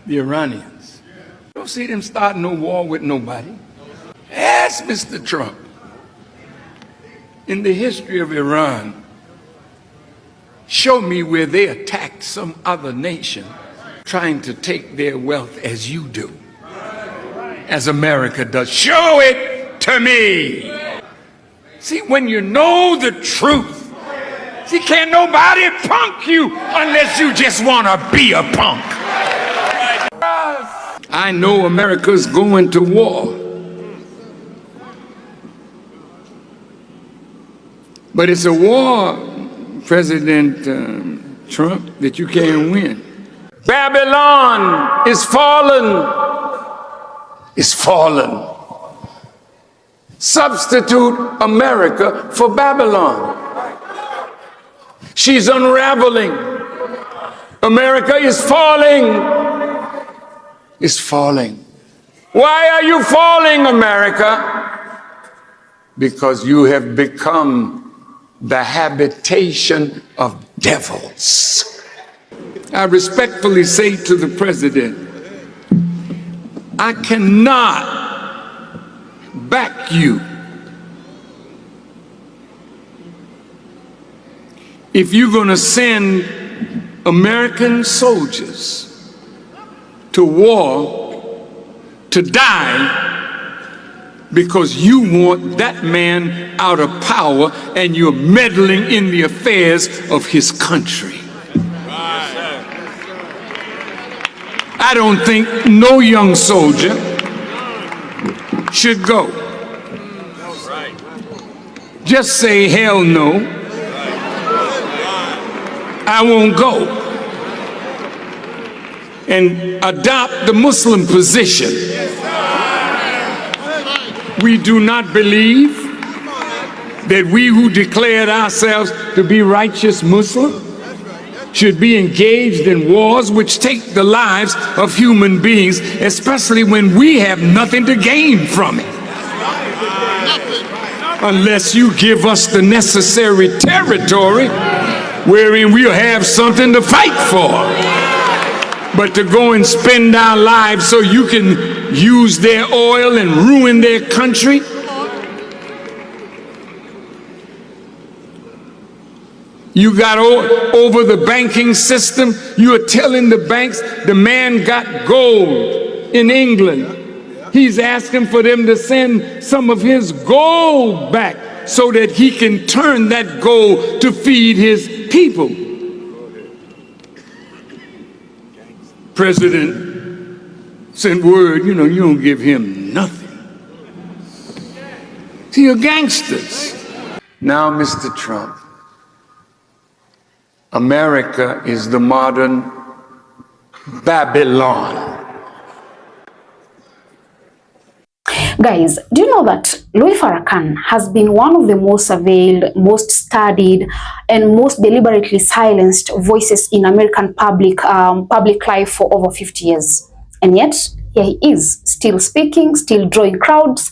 the Iranians. Don't see them starting no war with nobody. Ask Mr. Trump. In the history of Iran, show me where they attacked some other nation trying to take their wealth as you do, as America does. Show it to me. See, when you know the truth, see, can't nobody punk you unless you just want to be a punk. I know America's going to war, but it's a war, President Trump, that you can't win. Babylon is fallen. It's fallen. Substitute America for Babylon. She's unraveling. America is falling. It's falling. Why are you falling, America? Because you have become the habitation of devils. I respectfully say to the president, I cannot back you if you're going to send American soldiers to war to die because you want that man out of power and you're meddling in the affairs of his country. I don't think no young soldier should go. Just say, hell no, I won't go. And adopt the Muslim position. We do not believe that we who declared ourselves to be righteous Muslim should be engaged in wars which take the lives of human beings, especially when we have nothing to gain from it. Unless you give us the necessary territory wherein we'll have something to fight for. But to go and spend our lives so you can use their oil and ruin their country? You got over the banking system. You are telling the banks the man got gold in England. He's asking for them to send some of his gold back so that he can turn that gold to feed his people. President sent word, you don't give him nothing. See, you're gangsters. Now, Mr. Trump, America is the modern Babylon. Guys, do you know that Louis Farrakhan has been one of the most surveilled, most studied, and most deliberately silenced voices in American public life for over 50 years? And yet, here he is, still speaking, still drawing crowds,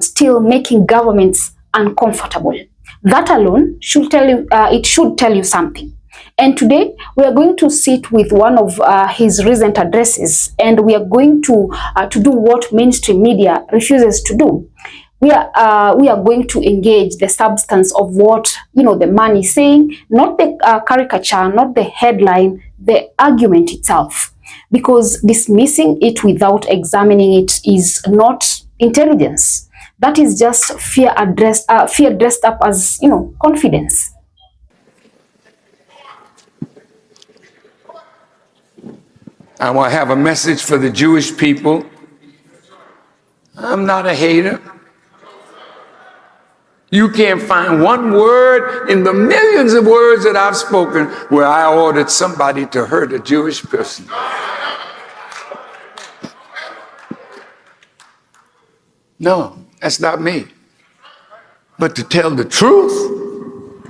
still making governments uncomfortable. That alone should tell you, it should tell you something. And today we are going to sit with one of his recent addresses, and we are going to do what mainstream media refuses to do. We are going to engage the substance of what the man is saying, not the caricature, not the headline, the argument itself. Because dismissing it without examining it is not intelligence. That is just fear dressed up as confidence. I want to have a message for the Jewish people. I'm not a hater. You can't find one word in the millions of words that I've spoken where I ordered somebody to hurt a Jewish person. No, that's not me. But to tell the truth,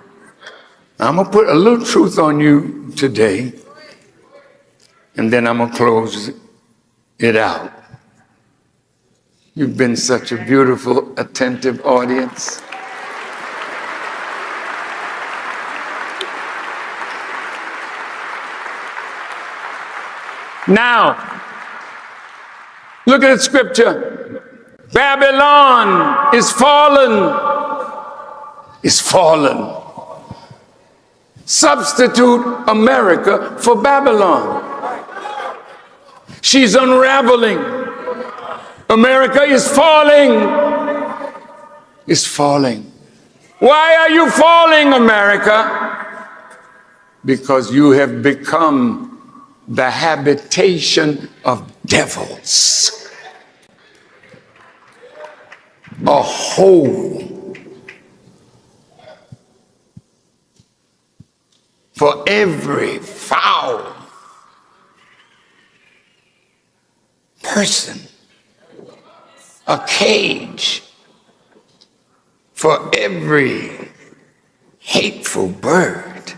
I'm going to put a little truth on you today. And then I'm going to close it out. You've been such a beautiful, attentive audience. Now, Look at the scripture. Babylon is fallen. Is fallen. Substitute America for Babylon. She's unraveling. America is falling. Is falling. Why are you falling, America? Because you have become the habitation of devils. A hole for every foul person, a cage for every hateful bird.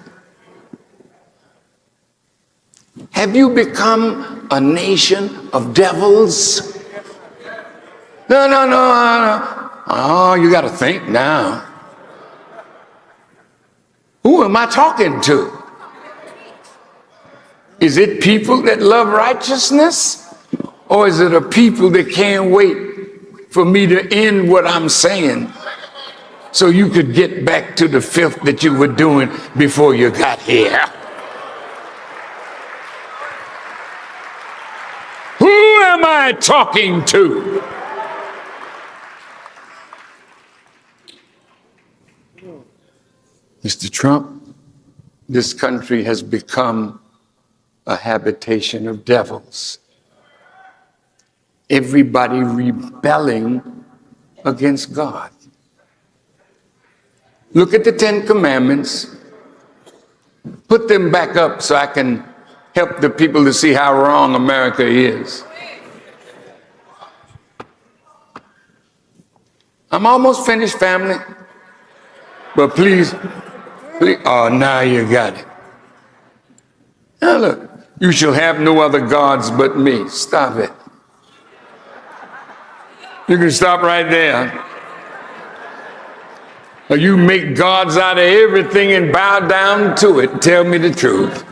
Have you become a nation of devils? No. Oh, you got to think now. Who am I talking to? Is it people that love righteousness? Or is it a people that can't wait for me to end what I'm saying so you could get back to the filth that you were doing before you got here? Who am I talking to? Mr. Trump, this country has become a habitation of devils. Everybody rebelling against God. Look at the 10 Commandments. Put them back up so I can help the people to see how wrong America is. I'm almost finished, family. But please, oh, now you got it. Now look, you shall have no other gods but me. Stop it. You can stop right there. Or you make gods out of everything and bow down to it. Tell me the truth.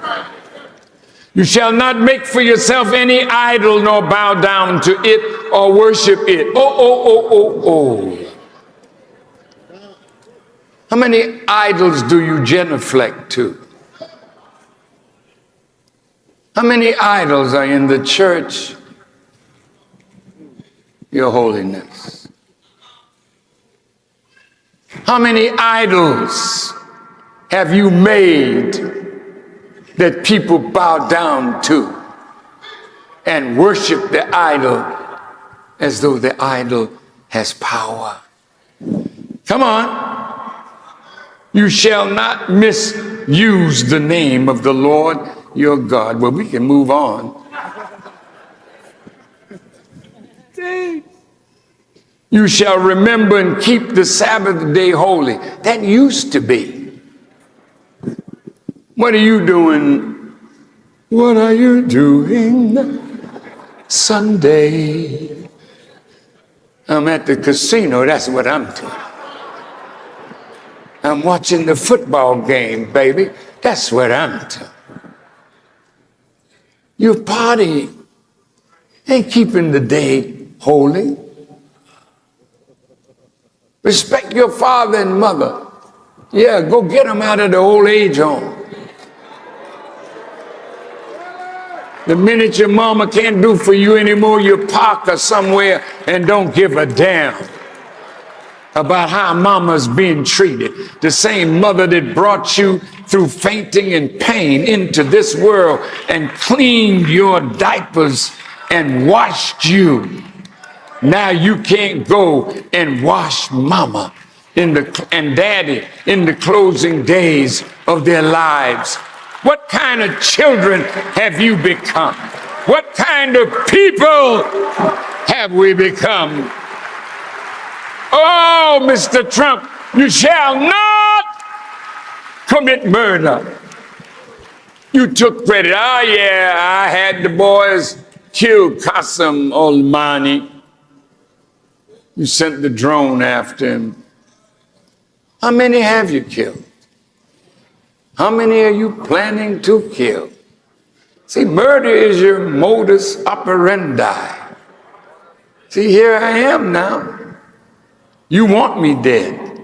You shall not make for yourself any idol nor bow down to it or worship it. Oh. How many idols do you genuflect to? How many idols are in the church? Your holiness. How many idols have you made that people bow down to and worship the idol as though the idol has power? Come on. You shall not misuse the name of the Lord your God. Well, we can move on. You shall remember and keep the Sabbath day holy. That used to be. What are you doing? What are you doing Sunday? I'm at the casino. That's what I'm doing. I'm watching the football game, baby. That's what I'm doing. You party ain't keeping the day holy. Respect your father and mother. Yeah, go get them out of the old age home. The minute your mama can't do for you anymore, you park her somewhere and don't give a damn about how mama's being treated. The same mother that brought you through fainting and pain into this world and cleaned your diapers and washed you. Now you can't go and wash mama and daddy in the closing days of their lives. What kind of children have you become? What kind of people have we become? Oh, Mr. Trump, you shall not commit murder. You took credit. Oh, yeah, I had the boys kill Qasem Soleimani. You sent the drone after him. How many have you killed? How many are you planning to kill? See, murder is your modus operandi. See, here I am now. You want me dead.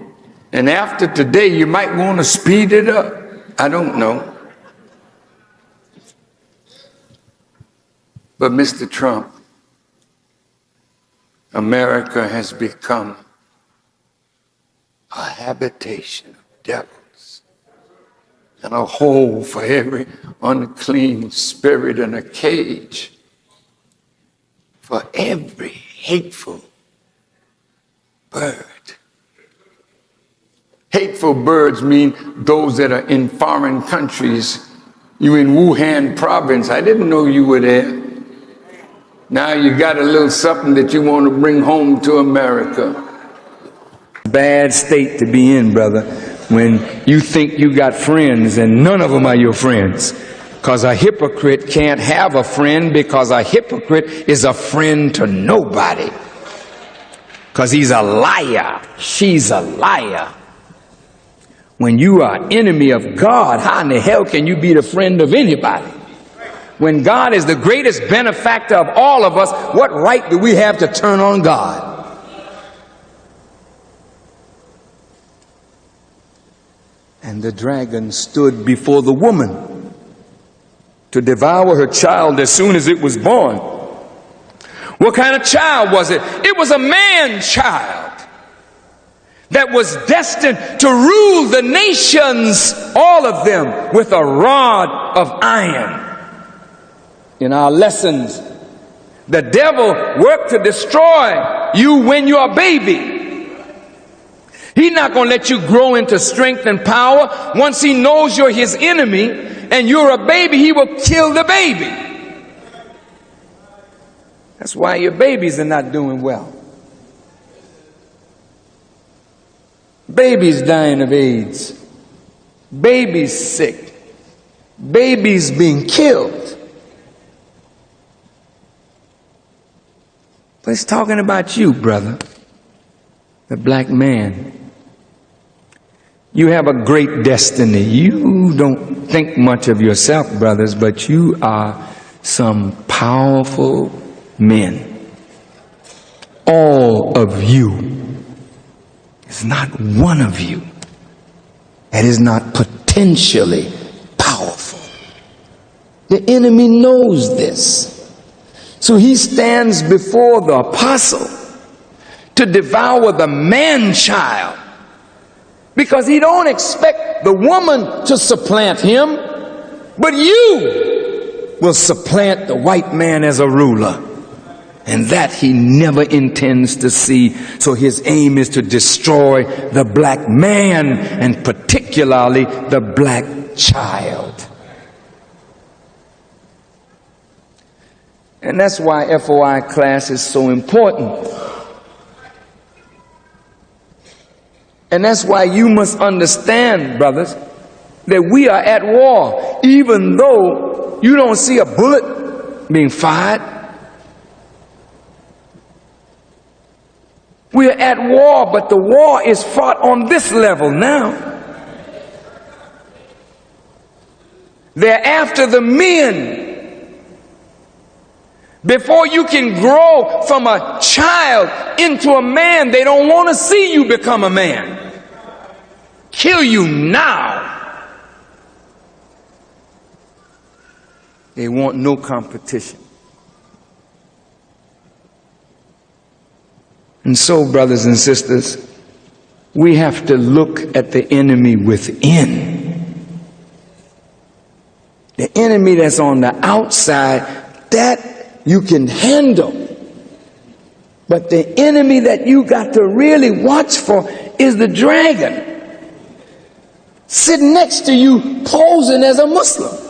And after today, you might want to speed it up. I don't know. But Mr. Trump, America has become a habitation of devils and a hole for every unclean spirit and a cage for every hateful bird. Hateful birds mean those that are in foreign countries. You in Wuhan province. I didn't know you were there. Now you got a little something that you want to bring home to America. Bad state to be in, brother, when you think you got friends and none of them are your friends. Because a hypocrite can't have a friend, because a hypocrite is a friend to nobody. Because he's a liar. She's a liar. When you are enemy of God, how in the hell can you be the friend of anybody? When God is the greatest benefactor of all of us, what right do we have to turn on God? And the dragon stood before the woman to devour her child as soon as it was born. What kind of child was it? It was a man-child that was destined to rule the nations, all of them, with a rod of iron. In our lessons, the devil worked to destroy you when you're a baby. He's not going to let you grow into strength and power. Once he knows you're his enemy and you're a baby, he will kill the baby. That's why your babies are not doing well. Babies dying of AIDS, babies sick, babies being killed. But it's talking about you, brother, the black man. You have a great destiny. You don't think much of yourself, brothers, but you are some powerful men. All of you. There's not one of you that is not potentially powerful. The enemy knows this. So he stands before the apostle to devour the man-child, because he don't expect the woman to supplant him, but you will supplant the white man as a ruler. And that he never intends to see. So his aim is to destroy the black man, and particularly the black child. And that's why FOI class is so important. And that's why you must understand, brothers, that we are at war, even though you don't see a bullet being fired. We are at war, but the war is fought on this level now. They're after the men. Before you can grow from a child into a man, they don't want to see you become a man. Kill you now. They want no competition. And so, brothers and sisters, we have to look at the enemy within. The enemy that's on the outside, that you can handle. But the enemy that you got to really watch for is the dragon, sitting next to you posing as a Muslim.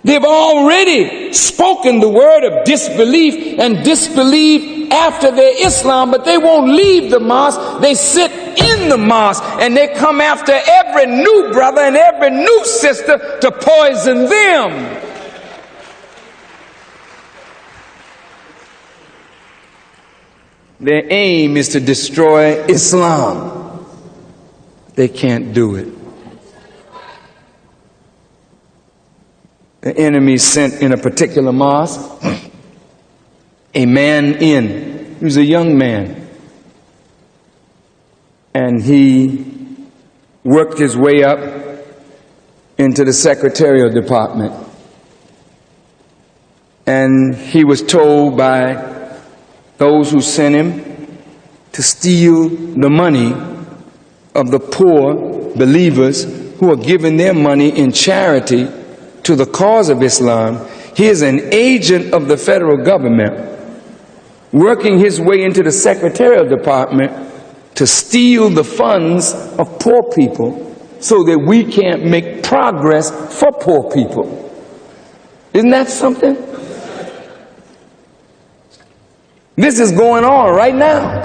They've already spoken the word of disbelief and disbelief after their Islam, but they won't leave the mosque. They sit in the mosque and they come after every new brother and every new sister to poison them. Their aim is to destroy Islam. They can't do it. The enemy sent in a particular mosque a man in. He was a young man. And he worked his way up into the secretarial department. And he was told by those who sent him to steal the money of the poor believers who are giving their money in charity to the cause of Islam. He is an agent of the federal government working his way into the secretarial department to steal the funds of poor people so that we can't make progress for poor people. Isn't that something? This is going on right now.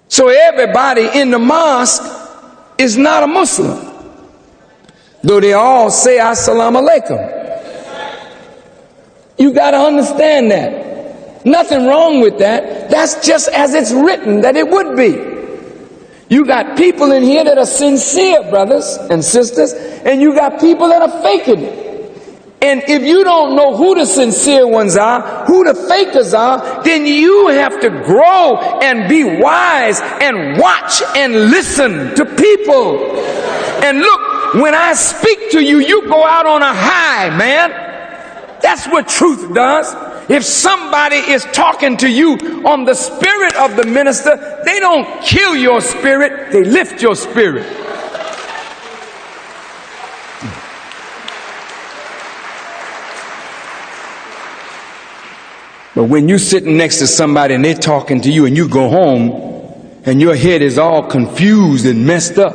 So everybody in the mosque is not a Muslim, though they all say Assalamu alaikum. You got to understand that. Nothing wrong with that. That's just as it's written that it would be. You got people in here that are sincere, brothers and sisters, and you got people that are faking it. And if you don't know who the sincere ones are, who the fakers are, then you have to grow and be wise and watch and listen to people. And look, when I speak to you, you go out on a high, man. That's what truth does. If somebody is talking to you on the spirit of the minister, they don't kill your spirit, they lift your spirit. But when you're sitting next to somebody and they're talking to you and you go home and your head is all confused and messed up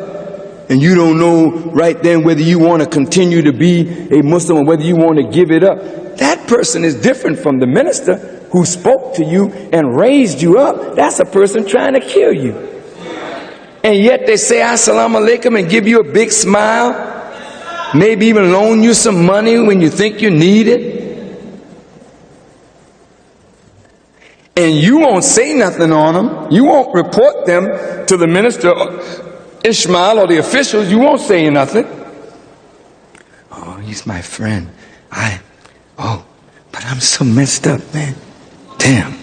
and you don't know right then whether you want to continue to be a Muslim or whether you want to give it up, that person is different from the minister who spoke to you and raised you up. That's a person trying to kill you. And yet they say Assalamu alaikum and give you a big smile, maybe even loan you some money when you think you need it. And you won't say nothing on them. You won't report them to the minister, Ishmael, or the officials. You won't say nothing. Oh, he's my friend. But I'm so messed up, man. Damn.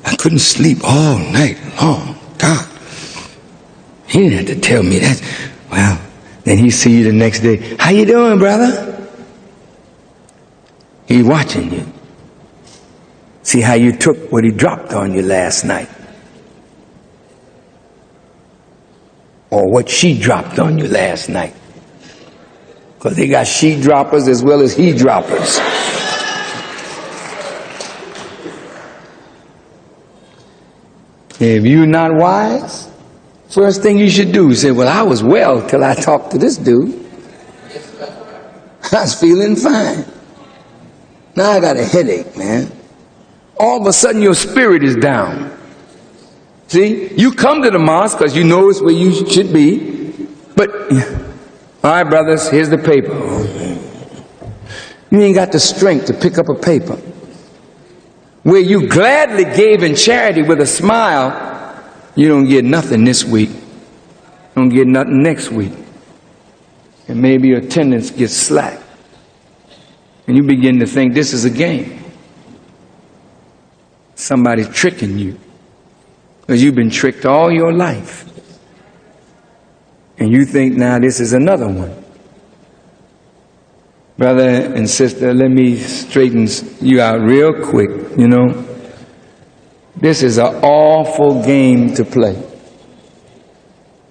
I couldn't sleep all night long. God. He didn't have to tell me that. Well, then he see you the next day. How you doing, brother? He's watching you. See how you took what he dropped on you last night. Or what she dropped on you last night. Because they got she droppers as well as he droppers. If you're not wise, first thing you should do is say, well, I was well till I talked to this dude. I was feeling fine. Now I got a headache, man. All of a sudden your spirit is down. See, you come to the mosque because you know it's where you should be. But, all right, brothers, here's the paper. You ain't got the strength to pick up a paper. Where you gladly gave in charity with a smile, you don't get nothing this week. You don't get nothing next week. And maybe your attendance gets slack. And you begin to think this is a game. Somebody's tricking you because you've been tricked all your life and you think now this is another one. Brother and sister, let me straighten you out real quick. You know, this is an awful game to play.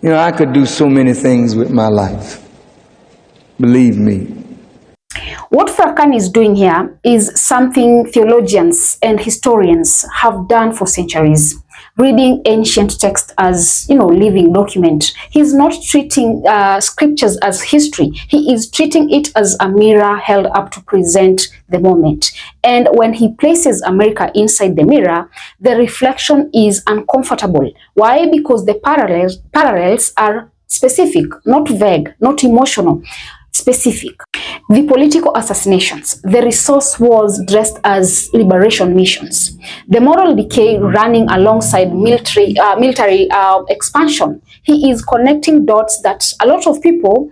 You know, I could do so many things with my life, believe me. What Farrakhan is doing here is something theologians and historians have done for centuries. Reading ancient text as, living document. He's not treating scriptures as history. He is treating it as a mirror held up to present the moment. And when he places America inside the mirror, the reflection is uncomfortable. Why? Because the parallels are specific, not vague, not emotional. Specific. The political assassinations, the resource wars dressed as liberation missions, the moral decay running alongside military expansion. He is connecting dots that a lot of people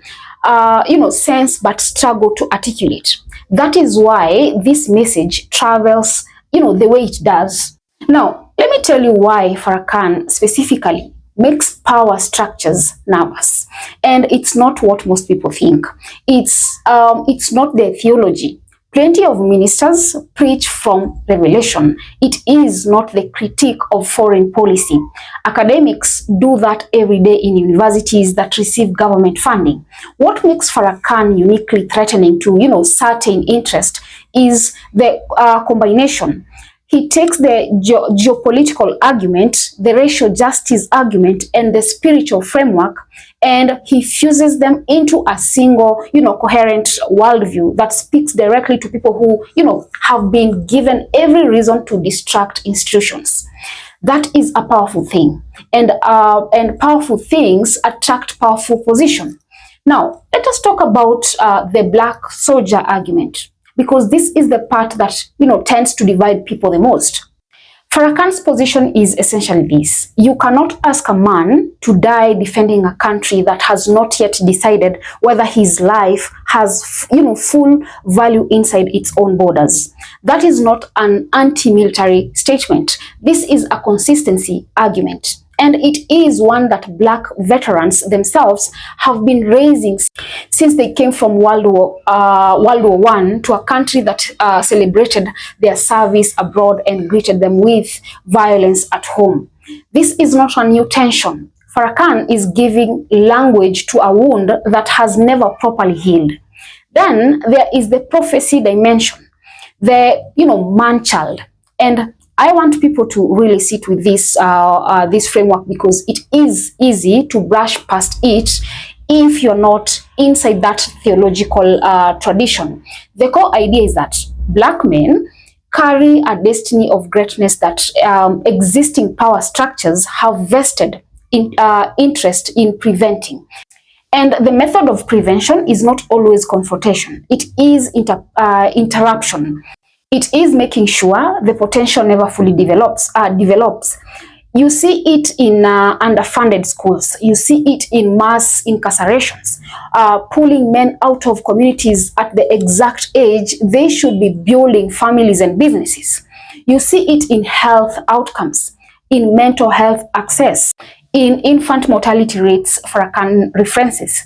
sense but struggle to articulate. That is why this message travels, the way it does. Now, let me tell you why Farrakhan specifically makes power structures nervous. And it's not what most people think. It's not their theology. Plenty of ministers preach from revelation. It is not the critique of foreign policy. Academics do that every day in universities that receive government funding. What makes Farrakhan uniquely threatening to, certain interest is the combination. He takes the geopolitical argument, the racial justice argument, and the spiritual framework, and he fuses them into a single, coherent worldview that speaks directly to people who, have been given every reason to distract institutions. That is a powerful thing, and powerful things attract powerful position. Now, let us talk about the black soldier argument, because this is the part that, tends to divide people the most. Farrakhan's position is essentially this: you cannot ask a man to die defending a country that has not yet decided whether his life has, full value inside its own borders. That is not an anti-military statement. This is a consistency argument. And it is one that black veterans themselves have been raising since they came from World War I to a country that celebrated their service abroad and greeted them with violence at home. This is not a new tension. Farrakhan is giving language to a wound that has never properly healed. Then there is the prophecy dimension, the man-child. And I want people to really sit with this this framework, because it is easy to brush past it if you're not inside that theological tradition. The core idea is that black men carry a destiny of greatness that existing power structures have vested in interest in preventing. And the method of prevention is not always confrontation. It is interruption. It is making sure the potential never fully develops. You see it in underfunded schools. You see it in mass incarcerations, pulling men out of communities at the exact age they should be building families and businesses. You see it in health outcomes, in mental health access, in infant mortality rates Farrakhan references.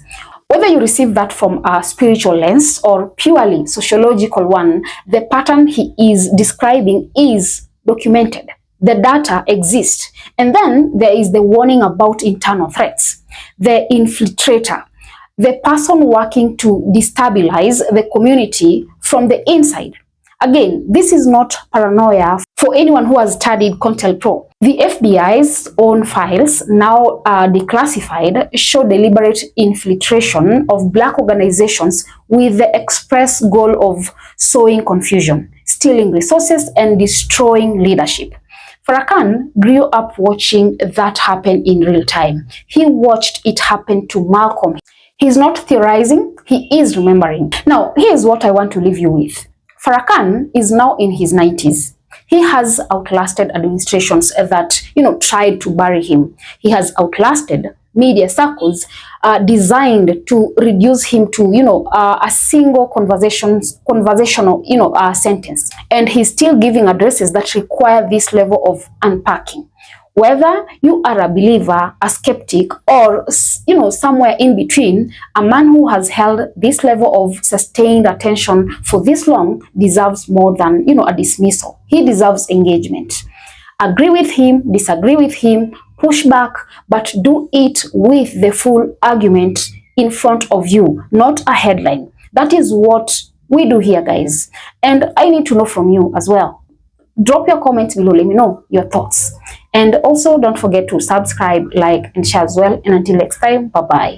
Whether you receive that from a spiritual lens or purely sociological one, the pattern he is describing is documented. The data exists. And then there is the warning about internal threats. The infiltrator, the person working to destabilize the community from the inside. Again, this is not paranoia for anyone who has studied CONTELPRO. The FBI's own files, now declassified, show deliberate infiltration of black organizations with the express goal of sowing confusion, stealing resources, and destroying leadership. Farrakhan grew up watching that happen in real time. He watched it happen to Malcolm. He's not theorizing, he is remembering. Now, here's what I want to leave you with. Farrakhan is now in his 90s. He has outlasted administrations that, tried to bury him. He has outlasted media circles designed to reduce him to, a single conversational, sentence. And he's still giving addresses that require this level of unpacking. Whether you are a believer, a skeptic, or, somewhere in between, a man who has held this level of sustained attention for this long deserves more than, a dismissal. He deserves engagement. Agree with him, disagree with him, push back, but do it with the full argument in front of you, not a headline. That is what we do here, guys. And I need to know from you as well. Drop your comments below. Let me know your thoughts. And also don't forget to subscribe, like, and share as well. And until next time, bye-bye.